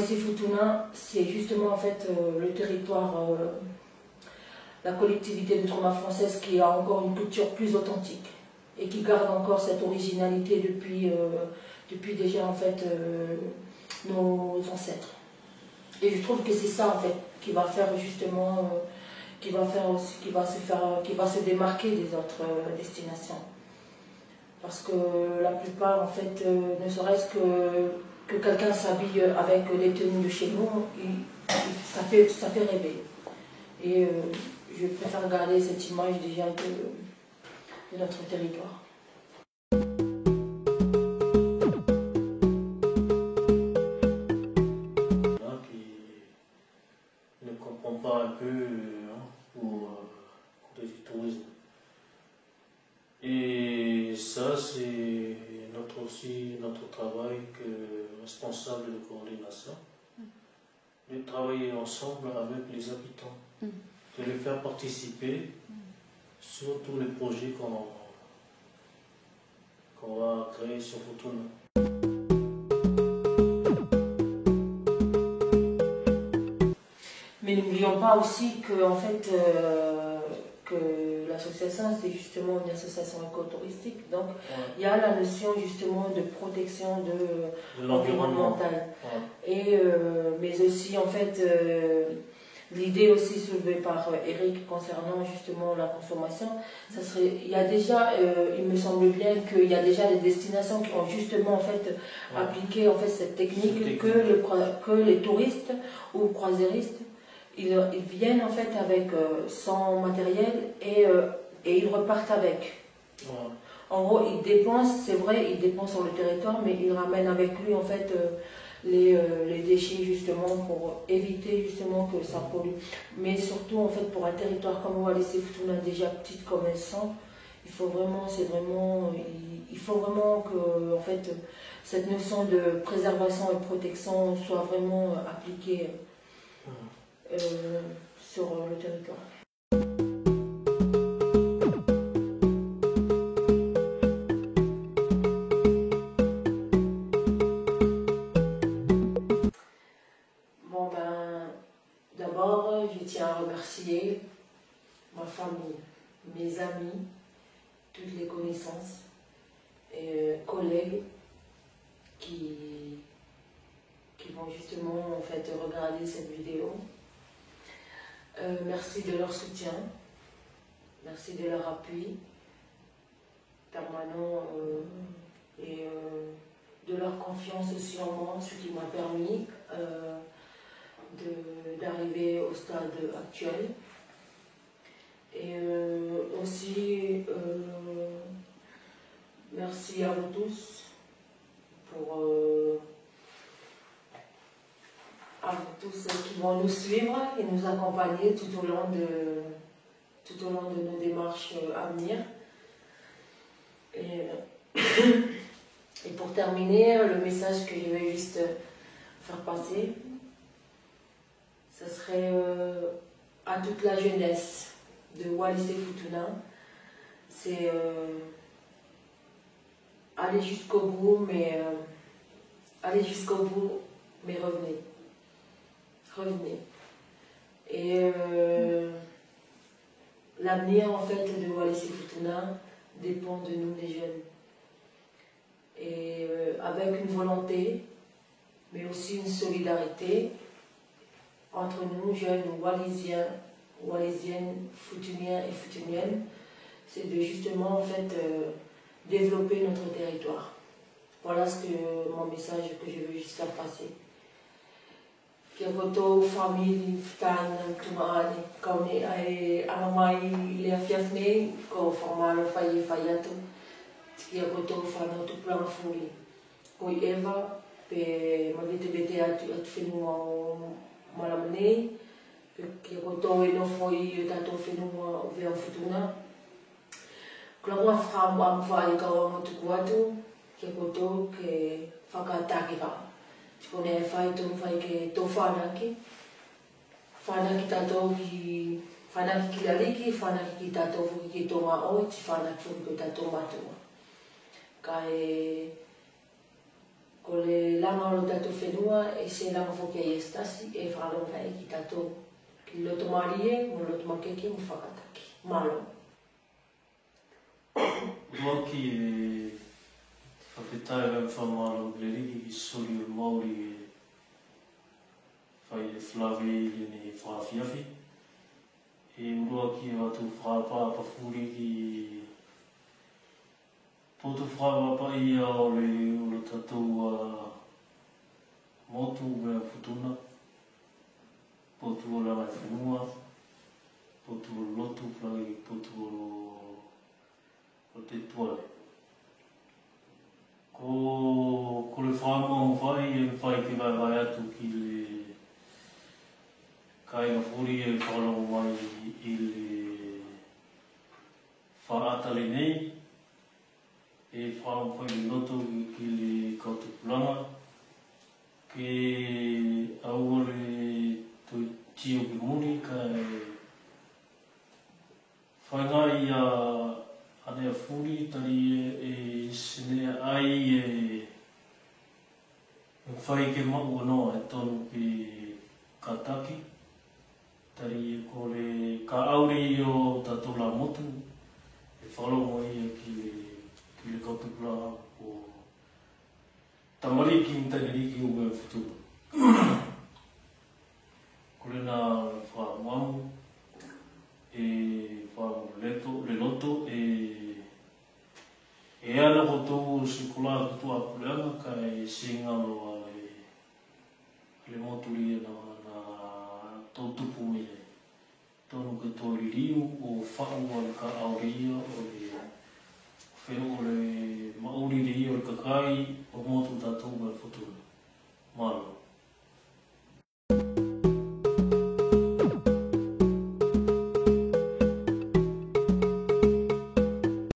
Wallis-et-Futuna, c'est justement en fait le territoire, la collectivité d'outre-mer française qui a encore une culture plus authentique et qui garde encore cette originalité depuis déjà en fait nos ancêtres. Et je trouve que c'est ça en fait qui va faire justement, qui va se démarquer des autres destinations. Parce que la plupart en fait, ne serait-ce que quelqu'un s'habille avec les tenues de chez nous, ça fait rêver. Et je préfère garder cette image déjà de notre territoire. Ne comprend pas un peu pour côté du tourisme. Et ça, c'est notre travail que responsable de coordination, de travailler ensemble avec les habitants, de les faire participer sur tous les projets qu'on va créer sur Futuna. Mais n'oublions pas aussi que, en fait, que l'association, c'est justement une association écotouristique. Donc, il y a la notion justement de protection de l'environnement. Et mais aussi, en fait, l'idée aussi soulevée par Eric concernant justement la consommation, ça serait, il y a déjà, il me semble bien qu'il y a déjà des destinations qui ont justement en fait appliqué en fait cette technique que les touristes ou croisiéristes ils viennent en fait avec son matériel et ils repartent avec. En gros, ils dépensent, c'est vrai, ils dépensent sur le territoire, mais ils ramènent avec lui en fait les déchets justement pour éviter justement que ça pollue. Mais surtout en fait pour un territoire comme Wallis-et-Futuna déjà petite comme elles sont, il faut vraiment, il faut vraiment que en fait cette notion de préservation et de protection soit vraiment appliquée sur le territoire. Bon ben, d'abord, je tiens à remercier ma famille, mes amis, toutes les connaissances et collègues qui vont justement en fait regarder cette vidéo. Merci de leur soutien, merci de leur appui permanent et de leur confiance aussi en moi, ce qui m'a permis d'arriver au stade actuel. Et aussi, merci à vous tous pour à tous ceux qui vont nous suivre et nous accompagner tout au long de nos démarches à venir. Et pour terminer, le message que je vais juste faire passer, ce serait à toute la jeunesse de Wallis-et-Futuna, c'est aller jusqu'au bout, mais revenez. Et l'avenir en fait de Wallis-et-Futuna dépend de nous les jeunes. Et avec une volonté, mais aussi une solidarité entre nous jeunes Wallisiens, Wallisiennes, Futuniens et Futuniennes, c'est de justement en fait développer notre territoire. Voilà mon message que je veux juste faire passer. Kiakoto famille Futan Tumaani kauni ai anamai le fiafne ko formalo fayato kiakoto fano tu plan fuli ko Eva pe magite bete atu finu malamne kiakoto no foi tanto finu ve Futuna klama fram am fai ka o tu kwatu kiakoto ke fakataki ka Kone fai tonu fai ke tō whanaki. Whanaki tātou ki laliki, whanaki ki tātou fuki ki tō ngā oi, ti whanaki fuki ki tātou matua. ko le langa o tatou whenua e se langa whoke e stasi e whakalonga e ki tatou ki loto marie mo loto makeke mo whakataki. Malo. Waki e whawhetai rau whamalo le riki ki sori o Māori e whai e whlawe i ne whawhiawhi. E urua ki e watu whapapa furi ki poto whapapa i a o le tatou motu mea futuna. Poto o lana whenua, poto o lotu whai, poto o te tuare. Ko le whamau whai e whai ki vai atu ki le kainga furi e whakalongo mai i le whaatale nei. E whaam whai le loto ki le kautupulanga. Ke aua le tui tio ki muni ka e whainga i a anea furi tari e sinea ai e whai ke mau anoa e tonu ki Kataki. Tari ko le ka auri o tatou la motu e whalongo ia ki le kautupula o tamari ki mtaniriki o mea futuna. Ko le nā whamuamu e whamu le loto e ana kotou si kula kutua puleanga ka e singalo a le moturi e na tautupu me tonu ke tori riu o whau o ka auria o le wheo o le mauri ria o le kakai o motu tatou mai futuna.